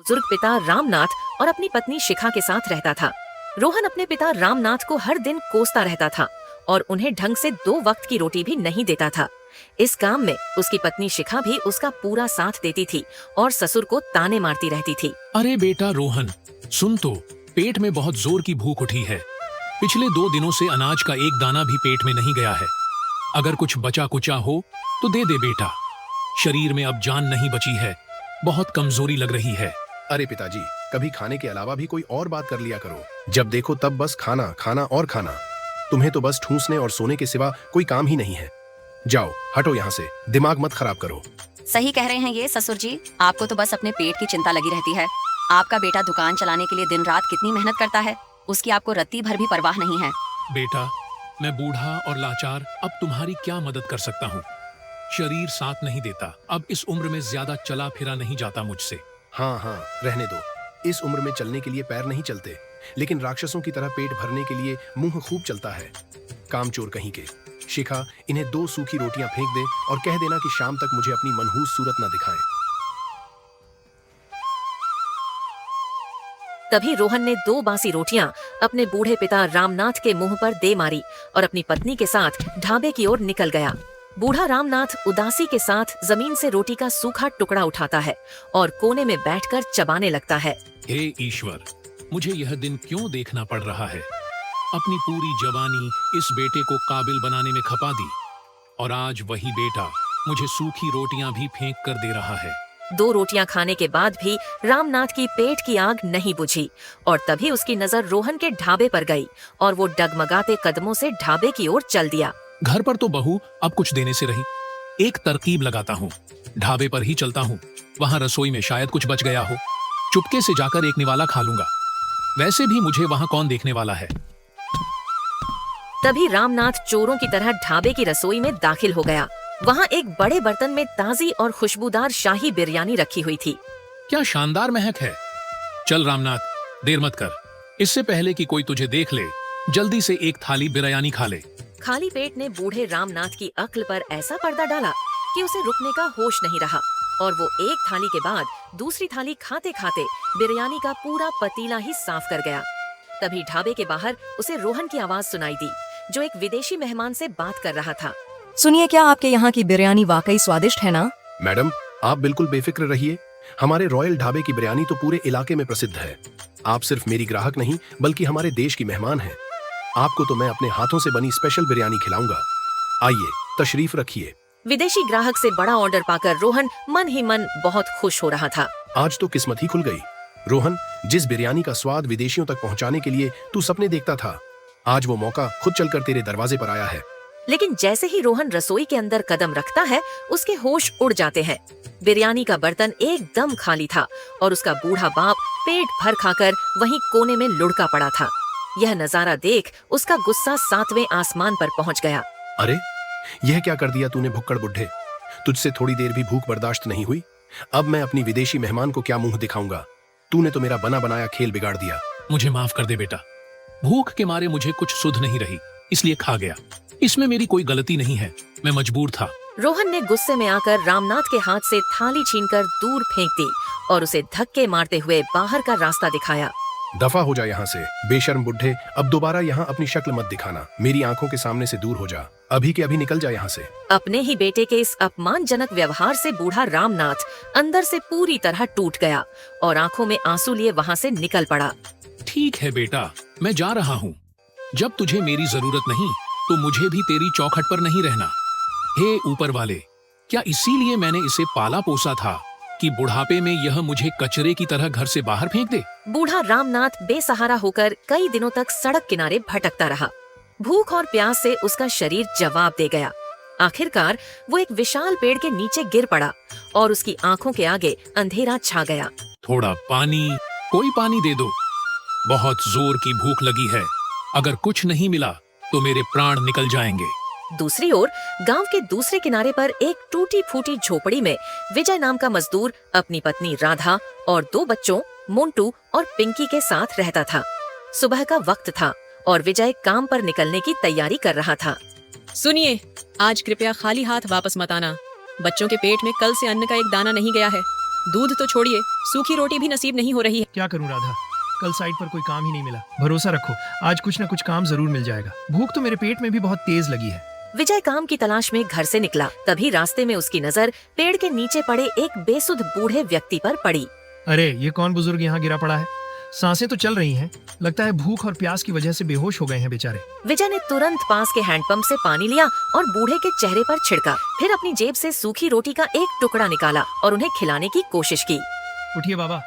बुजुर्ग पिता रामनाथ और अपनी पत्नी शिखा के साथ रहता था। रोहन अपने पिता रामनाथ को हर दिन कोसता रहता था और उन्हें ढंग से 2 वक्त की रोटी भी नहीं देता था। इस काम में उसकी पत्नी शिखा भी उसका पूरा साथ देती थी और ससुर को ताने मारती रहती थी। अरे बेटा रोहन, सुन तो, पेट में बहुत जोर की भूख उठी है। पिछले 2 दिनों से अनाज का एक दाना भी पेट में नहीं गया है। अगर कुछ बचा कुचा हो तो दे दे बेटा। शरीर में अब जान नहीं बची है, बहुत कमजोरी लग रही है। अरे पिताजी, कभी खाने के अलावा भी कोई और बात कर लिया करो। जब देखो तब बस खाना खाना और खाना। तुम्हें तो बस ठूंसने और सोने के सिवा कोई काम ही नहीं है। जाओ हटो यहाँ से, दिमाग मत खराब करो। सही कह रहे हैं ये ससुर जी, आपको तो बस अपने पेट की चिंता लगी रहती है। आपका बेटा दुकान चलाने के लिए दिन रात कितनी मेहनत करता है, उसकी आपको रत्ती भर भी परवाह नहीं है। बेटा, मैं बूढ़ा और लाचार अब तुम्हारी क्या मदद कर सकता हूँ। शरीर साथ नहीं देता, अब इस उम्र में ज्यादा चला फिरा नहीं जाता मुझसे। हाँ, रहने दो। इस उम्र में चलने के लिए पैर नहीं चलते, लेकिन राक्षसों की तरह पेट भरने के लिए मुंह खूब चलता है। कामचोर कहीं के। शिखा, इन्हें 2 सूखी रोटियां फेंक दे और कह देना कि शाम तक मुझे अपनी मनहूस सूरत न दिखाएं। तभी रोहन ने 2 बासी रोटियां अपने बूढ़े पिता रामनाथ के मुंह पर दे मारी और अपनी पत्नी के साथ ढाबे की ओर निकल गया। बूढ़ा रामनाथ उदासी के साथ जमीन से रोटी का सूखा टुकड़ा उठाता है और कोने में बैठकर चबाने लगता है। हे ईश्वर, मुझे यह दिन क्यों देखना पड़ रहा है। अपनी पूरी जवानी इस बेटे को काबिल बनाने में खपा दी और आज वही बेटा मुझे सूखी रोटियां भी फेंक कर दे रहा है। 2 रोटियां खाने के बाद भी रामनाथ की पेट की आग नहीं बुझी और तभी उसकी नजर रोहन के ढाबे पर गई और वो डगमगाते कदमों से ढाबे की ओर चल दिया। घर पर तो बहू अब कुछ देने से रही। एक तरकीब लगाता हूँ, ढाबे पर ही चलता हूँ। वहाँ रसोई में शायद कुछ बच गया हो। चुपके से जाकर एक निवाला खा लूंगा। वैसे भी मुझे वहाँ कौन देखने वाला है। तभी रामनाथ चोरों की तरह ढाबे की रसोई में दाखिल हो गया। वहाँ एक बड़े बर्तन में ताजी और खुशबूदार शाही बिरयानी रखी हुई थी। क्या शानदार महक है। चल रामनाथ, देर मत कर। इससे पहले कि कोई तुझे देख ले, जल्दी से एक थाली बिरयानी खा ले। खाली पेट ने बूढ़े रामनाथ की अक्ल पर ऐसा पर्दा डाला कि उसे रुकने का होश नहीं रहा और वो एक थाली के बाद दूसरी थाली खाते खाते बिरयानी का पूरा पतीला ही साफ कर गया। तभी ढाबे के बाहर उसे रोहन की आवाज सुनाई दी, जो एक विदेशी मेहमान से बात कर रहा था। सुनिए, क्या आपके यहाँ की बिरयानी वाकई स्वादिष्ट है ना? मैडम, आप बिल्कुल बेफिक्र रहिए। हमारे रॉयल ढाबे की बिरयानी तो पूरे इलाके में प्रसिद्ध है। आप सिर्फ मेरी ग्राहक नहीं बल्कि हमारे देश की मेहमान हैं। आपको तो मैं अपने हाथों से बनी स्पेशल बिरयानी खिलाऊंगा। आइए, तशरीफ रखिए। विदेशी ग्राहक से बड़ा ऑर्डर पाकर रोहन मन ही मन बहुत खुश हो रहा था। आज तो किस्मत ही खुल गई। रोहन, जिस बिरयानी का स्वाद विदेशियों तक पहुंचाने के लिए तू सपने देखता था, आज वो मौका खुद चलकर तेरे दरवाजे पर आया है। लेकिन जैसे ही रोहन रसोई के अंदर कदम रखता है, उसके होश उड़ जाते हैं। बिरयानी का बर्तन एकदम खाली था और उसका बूढ़ा बाप पेट भर खाकर वहीं कोने में लुढ़का पड़ा था। यह नजारा देख उसका गुस्सा 7वें आसमान पर पहुंच गया। अरे, यह क्या कर दिया तूने भुक्कड़ बुढ़े। तुझसे थोड़ी देर भी भूख बर्दाश्त नहीं हुई। अब मैं अपनी विदेशी मेहमान को क्या मुंह दिखाऊंगा। तूने तो मेरा बना बनाया खेल बिगाड़ दिया। मुझे माफ कर दे बेटा। भूख के मारे मुझे कुछ सुध नहीं रही, इसलिए खा गया। इसमें मेरी कोई गलती नहीं है, मैं मजबूर था। रोहन ने गुस्से में आकर रामनाथ के हाथ से थाली छीनकर दूर फेंक दी और उसे धक्के मारते हुए बाहर का रास्ता दिखाया। दफा हो जा यहाँ से, बेशर्म बुढ़े। अब दोबारा यहाँ अपनी शक्ल मत दिखाना। मेरी आंखों के सामने से दूर हो जा। अभी के अभी निकल जा यहाँ से। अपने ही बेटे के इस अपमानजनक व्यवहार से बूढ़ा रामनाथ अंदर से पूरी तरह टूट गया और आंखों में आंसू लिए वहाँ से निकल पड़ा। ठीक है बेटा, मैं जा रहा हूँ। जब तुझे मेरी जरूरत नहीं तो मुझे भी तेरी चौखट पर नहीं रहना। हे ऊपर वाले, क्या इसीलिए मैंने इसे पाला पोसा था कि बुढ़ापे में यह मुझे कचरे की तरह घर से बाहर फेंक दे। बूढ़ा रामनाथ बेसहारा होकर कई दिनों तक सड़क किनारे भटकता रहा। भूख और प्यास से उसका शरीर जवाब दे गया। आखिरकार वो एक विशाल पेड़ के नीचे गिर पड़ा और उसकी आंखों के आगे अंधेरा छा गया। थोड़ा पानी, कोई पानी दे दो। बहुत जोर की भूख लगी है। अगर कुछ नहीं मिला तो मेरे प्राण निकल जाएंगे। दूसरी ओर गांव के दूसरे किनारे पर एक टूटी फूटी झोपड़ी में विजय नाम का मजदूर अपनी पत्नी राधा और 2 बच्चों मोंटू और पिंकी के साथ रहता था। सुबह का वक्त था और विजय काम पर निकलने की तैयारी कर रहा था। सुनिए, आज कृपया खाली हाथ वापस मत आना। बच्चों के पेट में कल से अन्न का एक दाना नहीं गया है। दूध तो छोड़िए, सूखी रोटी भी नसीब नहीं हो रही है। क्या करूं राधा, कल साइट पर कोई काम ही नहीं मिला। भरोसा रखो, आज कुछ न कुछ काम जरूर मिल जाएगा। भूख तो मेरे पेट में भी बहुत तेज लगी है। विजय काम की तलाश में घर से निकला। तभी रास्ते में उसकी नजर पेड़ के नीचे पड़े एक बेसुध बूढ़े व्यक्ति पर पड़ी। अरे ये कौन बुजुर्ग यहाँ गिरा पड़ा है? सांसें तो चल रही हैं, लगता है भूख और प्यास की वजह से बेहोश हो गए हैं बेचारे। विजय ने तुरंत पास के हैंडपंप से पानी लिया और बूढ़े के चेहरे पर छिड़का। फिर अपनी जेब से सूखी रोटी का एक टुकड़ा निकाला और उन्हें खिलाने की कोशिश की। उठिए बाबा,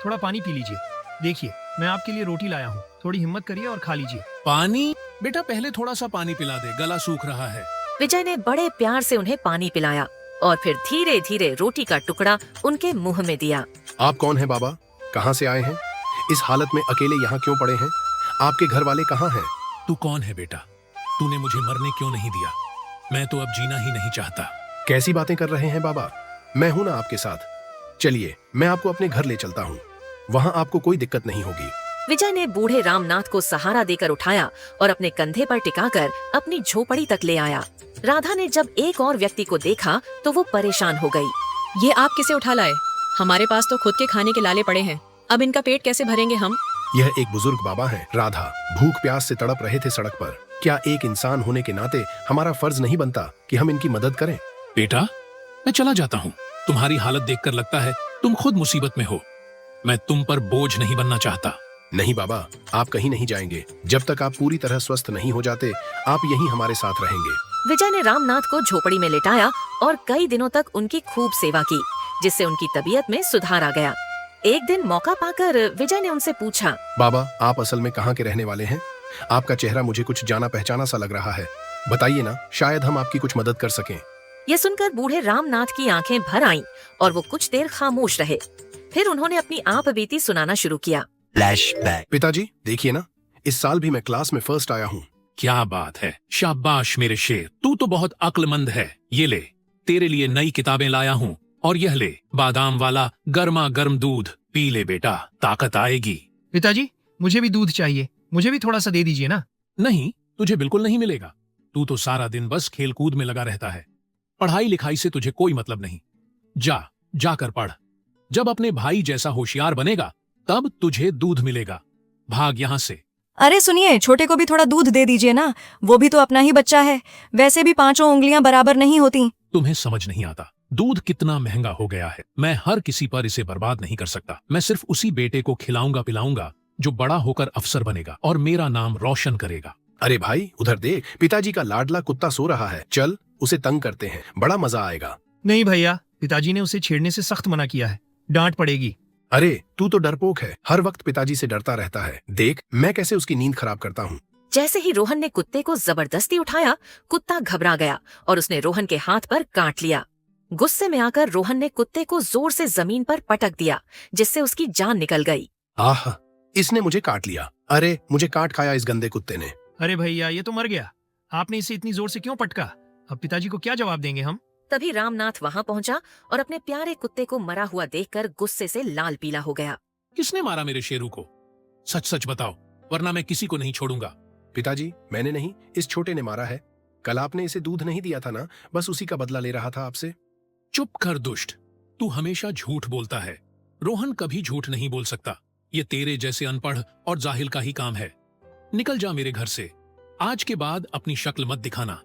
थोड़ा पानी पी लीजिए। देखिए मैं आपके लिए रोटी लाया हूँ, थोड़ी हिम्मत करिए और खा लीजिए। पानी? बेटा पहले थोड़ा सा पानी पिला दे, गला सूख रहा है। विजय ने बड़े प्यार से उन्हें पानी पिलाया और फिर धीरे धीरे रोटी का टुकड़ा उनके मुंह में दिया। आप कौन हैं बाबा? कहाँ से आए हैं? इस हालत में अकेले यहाँ क्यों पड़े हैं? आपके घर वाले कहाँ हैं? तू कौन है बेटा? तूने मुझे मरने क्यों नहीं दिया? मैं तो अब जीना ही नहीं चाहता। कैसी बातें कर रहे हैं बाबा? मैं हूं ना आपके साथ। चलिए मैं आपको अपने घर ले चलता हूँ, वहाँ आपको कोई दिक्कत नहीं होगी। विजय ने बूढ़े रामनाथ को सहारा देकर उठाया और अपने कंधे पर टिकाकर अपनी झोपड़ी तक ले आया। राधा ने जब एक और व्यक्ति को देखा तो वो परेशान हो गई। ये आप किसे उठा लाए? हमारे पास तो खुद के खाने के लाले पड़े हैं, अब इनका पेट कैसे भरेंगे हम? यह एक बुजुर्ग बाबा हैं। राधा भूख प्यास से तड़प रहे थे सड़क पर। क्या एक इंसान होने के नाते हमारा फर्ज नहीं बनता कि हम इनकी मदद करें? बेटा मैं चला जाता हूँ, तुम्हारी हालत देखकर लगता है तुम खुद मुसीबत में हो। मैं तुम पर बोझ नहीं बनना चाहता। नहीं बाबा, आप कहीं नहीं जाएंगे। जब तक आप पूरी तरह स्वस्थ नहीं हो जाते, आप यहीं हमारे साथ रहेंगे। विजय ने रामनाथ को झोपड़ी में लेटाया और कई दिनों तक उनकी खूब सेवा की, जिससे उनकी तबीयत में सुधार आ गया। एक दिन मौका पाकर विजय ने उनसे पूछा, बाबा आप असल में कहाँ के रहने वाले हैं? आपका चेहरा मुझे कुछ जाना पहचाना सा लग रहा है। बताइए ना, शायद हम आपकी कुछ मदद कर सकें। ये सुनकर बूढ़े रामनाथ की आंखें भर आईं और वो कुछ देर खामोश रहे। फिर उन्होंने अपनी आप बीती सुनाना शुरू किया। पिताजी देखिए ना, इस साल भी मैं क्लास में फर्स्ट आया हूँ। क्या बात है, शाबाश मेरे शेर, तू तो बहुत अक्लमंद है। ये ले, तेरे लिए नई किताबें लाया हूँ, और यह ले बादाम वाला गर्मा गर्म दूध, पी ले बेटा, ताकत आएगी। पिताजी मुझे भी दूध चाहिए, मुझे भी थोड़ा सा दे दीजिए ना। नहीं, तुझे बिल्कुल नहीं मिलेगा। तू तो सारा दिन बस खेलकूद में लगा रहता है, पढ़ाई लिखाई से तुझे कोई मतलब नहीं। जाकर पढ़। जब अपने भाई जैसा होशियार बनेगा तब तुझे दूध मिलेगा। भाग यहाँ से। अरे सुनिए, छोटे को भी थोड़ा दूध दे दीजिए ना, वो भी तो अपना ही बच्चा है। वैसे भी 5 उंगलियां बराबर नहीं होती। तुम्हें समझ नहीं आता, दूध कितना महंगा हो गया है। मैं हर किसी पर इसे बर्बाद नहीं कर सकता। मैं सिर्फ उसी बेटे को खिलाऊंगा पिलाऊंगा जो बड़ा होकर अफसर बनेगा और मेरा नाम रोशन करेगा। अरे भाई उधर देख, पिताजी का लाडला कुत्ता सो रहा है। चल उसे तंग करते हैं, बड़ा मजा आएगा। नहीं भैया, पिताजी ने उसे छेड़ने से सख्त मना किया है, डांट पड़ेगी। अरे तू तो डरपोक है, हर वक्त पिताजी से डरता रहता है। देख मैं कैसे उसकी नींद खराब करता हूँ। जैसे ही रोहन ने कुत्ते को जबरदस्ती उठाया, कुत्ता घबरा गया और उसने रोहन के हाथ पर काट लिया। गुस्से में आकर रोहन ने कुत्ते को जोर से जमीन पर पटक दिया, जिससे उसकी जान निकल गई। आह, इसने मुझे काट लिया। अरे मुझे काट खाया इस गंदे कुत्ते ने। अरे भैया ये तो मर गया, आपने इसे इतनी जोर से क्यों पटका? अब पिताजी को क्या जवाब देंगे हम? तभी रामनाथ वहाँ पहुँचा और अपने प्यारे कुत्ते को मरा हुआ देखकर गुस्से से लाल पीला हो गया। किसने मारा मेरे शेरू को? सच सच बताओ, वरना मैं किसी को नहीं छोड़ूंगा। पिताजी मैंने नहीं, इस छोटे ने मारा है। कल आपने इसे दूध नहीं दिया था ना, बस उसी का बदला ले रहा था आपसे। चुप कर दुष्ट, तू हमेशा झूठ बोलता है। रोहन कभी झूठ नहीं बोल सकता। ये तेरे जैसे अनपढ़ और जाहिल का ही काम है। निकल जा मेरे घर से। आज के बाद अपनी शक्ल मत दिखाना।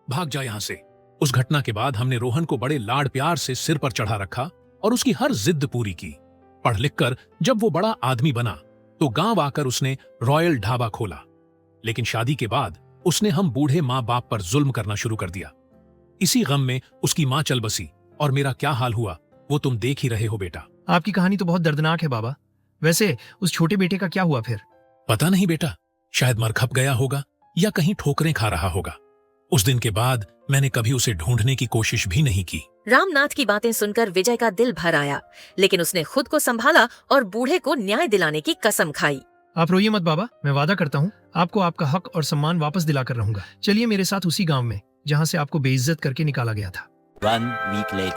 भाग जा यहाँ से। उस घटना के बाद हमने रोहन को बड़े लाड प्यार से सिर पर चढ़ा रखा और उसकी हर जिद पूरी की। पढ़ लिख कर जब वो बड़ा आदमी बना तो गांव आकर उसने रॉयल ढाबा खोला। लेकिन शादी के बाद उसने हम बूढ़े माँ बाप पर जुल्म करना शुरू कर दिया। इसी गम में उसकी माँ चल बसी और मेरा क्या हाल हुआ वो तुम देख ही रहे हो बेटा। आपकी कहानी तो बहुत दर्दनाक है बाबा। वैसे उस छोटे बेटे का क्या हुआ फिर? पता नहीं बेटा, शायद मर खप गया होगा या कहीं ठोकरें खा रहा होगा। उस दिन के बाद मैंने कभी उसे ढूंढने की कोशिश भी नहीं की। रामनाथ की बातें सुनकर विजय का दिल भर आया, लेकिन उसने खुद को संभाला और बूढ़े को न्याय दिलाने की कसम खाई। आप रोइए मत बाबा, मैं वादा करता हूँ आपको आपका हक और सम्मान वापस दिलाकर रहूंगा। चलिए मेरे साथ उसी गांव में जहाँ से आपको बेइज्जत करके निकाला गया था।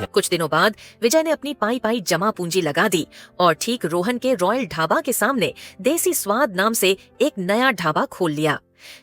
कुछ दिनों बाद विजय ने अपनी पाई पाई जमा पूंजी लगा दी और ठीक रोहन के रॉयल ढाबा के सामने देसी स्वाद नाम से एक नया ढाबा खोल लिया,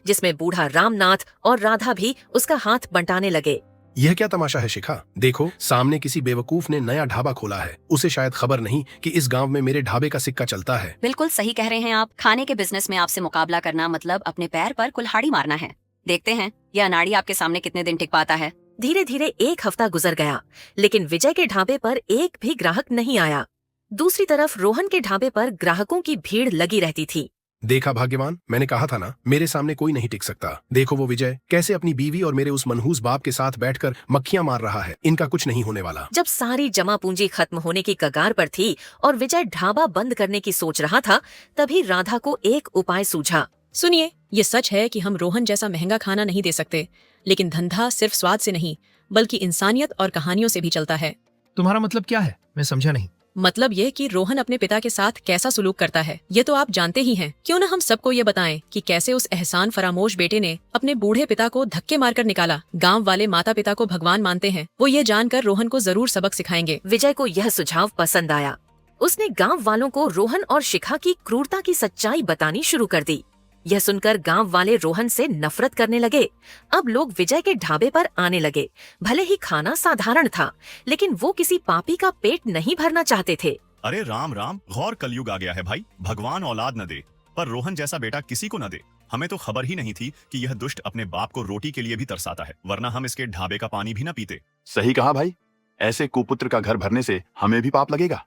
जिसमें बूढ़ा रामनाथ और राधा भी उसका हाथ बंटाने लगे। यह क्या तमाशा है शिखा? देखो, सामने किसी बेवकूफ ने नया ढाबा खोला है। उसे शायद खबर नहीं कि इस गांव में मेरे ढाबे का सिक्का चलता है। बिल्कुल सही कह रहे हैं आप। खाने के बिजनेस में आपसे मुकाबला करना मतलब अपने पैर पर कुल्हाड़ी मारना है। देखते हैं यह अनाड़ी आपके सामने कितने दिन टिक पाता है। धीरे धीरे एक हफ्ता गुजर गया, लेकिन विजय के ढाबे पर एक भी ग्राहक नहीं आया। दूसरी तरफ रोहन के ढाबे पर ग्राहकों की भीड़ लगी रहती थी। देखा भाग्यवान, मैंने कहा था ना, मेरे सामने कोई नहीं टिक सकता। देखो वो विजय कैसे अपनी बीवी और मेरे उस मनहूस बाप के साथ बैठकर मक्खियां मार रहा है। इनका कुछ नहीं होने वाला। जब सारी जमा पूंजी खत्म होने की कगार पर थी और विजय ढाबा बंद करने की सोच रहा था, तभी राधा को एक उपाय सूझा। सुनिए, ये सच है कि हम रोहन जैसा महंगा खाना नहीं दे सकते, लेकिन धंधा सिर्फ स्वाद से नहीं बल्कि इंसानियत और कहानियों से भी चलता है। तुम्हारा मतलब क्या है? मैं समझा नहीं। मतलब ये कि रोहन अपने पिता के साथ कैसा सुलूक करता है, ये तो आप जानते ही हैं। क्यों न हम सबको ये बताएं कि कैसे उस एहसान फरामोश बेटे ने अपने बूढ़े पिता को धक्के मारकर निकाला। गांव वाले माता पिता को भगवान मानते हैं। वो ये जानकर रोहन को जरूर सबक सिखाएंगे। विजय को यह सुझाव पसंद आया। उसने गांव वालों को रोहन और शिखा की क्रूरता की सच्चाई बतानी शुरू कर दी। यह सुनकर गांव वाले रोहन से नफरत करने लगे। अब लोग विजय के ढाबे पर आने लगे। भले ही खाना साधारण था, लेकिन वो किसी पापी का पेट नहीं भरना चाहते थे। अरे राम राम, घोर कलयुग आ गया है भाई। भगवान औलाद न दे, पर रोहन जैसा बेटा किसी को न दे। हमें तो खबर ही नहीं थी कि यह दुष्ट अपने बाप को रोटी के लिए भी तरसाता है, वरना हम इसके ढाबे का पानी भी न पीते। सही कहा भाई। ऐसे कुपुत्र का घर भरने से हमें भी पाप लगेगा।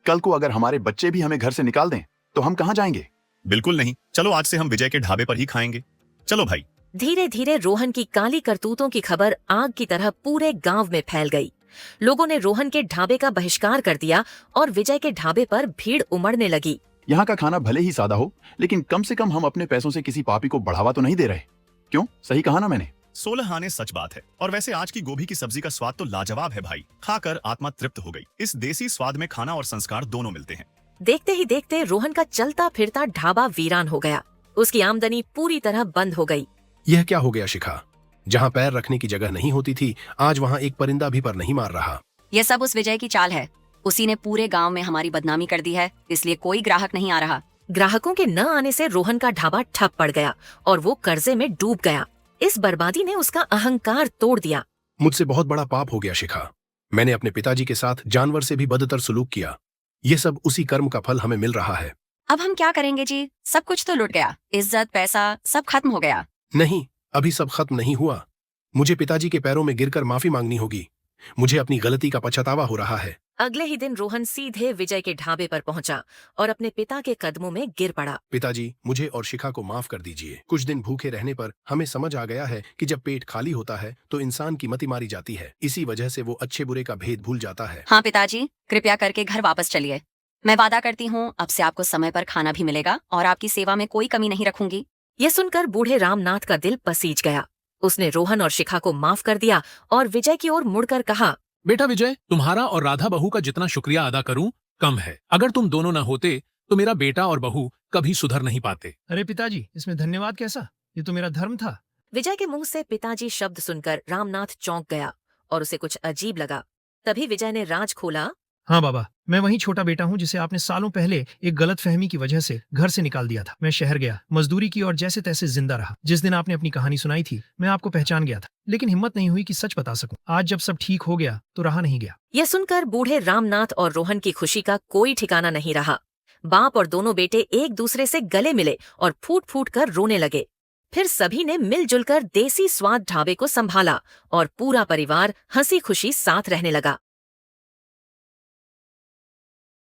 कल को अगर हमारे बच्चे भी हमें घर से निकाल दें तो हम कहाँ जाएंगे? बिल्कुल नहीं, चलो आज से हम विजय के ढाबे पर ही खाएंगे। चलो भाई। धीरे धीरे रोहन की काली करतूतों की खबर आग की तरह पूरे गांव में फैल गई। लोगों ने रोहन के ढाबे का बहिष्कार कर दिया और विजय के ढाबे पर भीड़ उमड़ने लगी। यहाँ का खाना भले ही सादा हो, लेकिन कम से कम हम अपने पैसों से किसी पापी को बढ़ावा तो नहीं दे रहे। क्यों? सही कहा ना मैंने? 16 आने सच बात है। और वैसे आज की गोभी की सब्जी का स्वाद तो लाजवाब है भाई। खाकर आत्मा तृप्त हो गई। इस देसी स्वाद में खाना और संस्कार दोनों मिलते हैं। देखते ही देखते रोहन का चलता फिरता ढाबा वीरान हो गया। उसकी आमदनी पूरी तरह बंद हो गई। यह क्या हो गया शिखा? जहाँ पैर रखने की जगह नहीं होती थी, आज वहाँ एक परिंदा भी पर नहीं मार रहा। यह सब उस विजय की चाल है। उसी ने पूरे गांव में हमारी बदनामी कर दी है, इसलिए कोई ग्राहक नहीं आ रहा। ग्राहकों के न आने से रोहन का ढाबा ठप पड़ गया और वो कर्जे में डूब गया। इस बर्बादी ने उसका अहंकार तोड़ दिया। मुझसे बहुत बड़ा पाप हो गया शिखा। मैंने अपने पिताजी के साथ जानवर से भी बदतर सुलूक किया। ये सब उसी कर्म का फल हमें मिल रहा है। अब हम क्या करेंगे जी? सब कुछ तो लुट गया। इज्जत, पैसा सब खत्म हो गया। नहीं, अभी सब खत्म नहीं हुआ। मुझे पिताजी के पैरों में गिरकर माफी मांगनी होगी। मुझे अपनी गलती का पछतावा हो रहा है। अगले ही दिन रोहन सीधे विजय के ढाबे पर पहुंचा और अपने पिता के कदमों में गिर पड़ा। पिताजी, मुझे और शिखा को माफ कर दीजिए। कुछ दिन भूखे रहने पर हमें समझ आ गया है कि जब पेट खाली होता है तो इंसान की मति मारी जाती है। इसी वजह से वो अच्छे बुरे का भेद भूल जाता है। हाँ पिताजी, कृपया करके घर वापस चलिए। मैं वादा करती हूँ अब से आपको समय पर खाना भी मिलेगा और आपकी सेवा में कोई कमी नहीं रखूंगी। यह सुनकर बूढ़े रामनाथ का दिल पसीज गया। उसने रोहन और शिखा को माफ कर दिया और विजय की ओर मुड़कर कहा, बेटा विजय, तुम्हारा और राधा बहू का जितना शुक्रिया अदा करूं कम है। अगर तुम दोनों न होते तो मेरा बेटा और बहू कभी सुधर नहीं पाते। अरे पिताजी, इसमें धन्यवाद कैसा? ये तो मेरा धर्म था। विजय के मुंह से पिताजी शब्द सुनकर रामनाथ चौंक गया और उसे कुछ अजीब लगा। तभी विजय ने राज खोला। हाँ बाबा, मैं वही छोटा बेटा हूँ जिसे आपने सालों पहले एक गलत फहमी की वजह से घर से निकाल दिया था। मैं शहर गया, मजदूरी की और जैसे तैसे जिंदा रहा। जिस दिन आपने अपनी कहानी सुनाई थी मैं आपको पहचान गया था, लेकिन हिम्मत नहीं हुई कि सच बता सकूं। आज जब सब ठीक हो गया तो रहा नहीं गया। यह सुनकर बूढ़े रामनाथ और रोहन की खुशी का कोई ठिकाना नहीं रहा। बाप और दोनों बेटे एक दूसरे से गले मिले और फूट फूट कर रोने लगे। फिर सभी ने मिलजुल कर देसी स्वाद ढाबे को संभाला और पूरा परिवार हंसी खुशी साथ रहने लगा।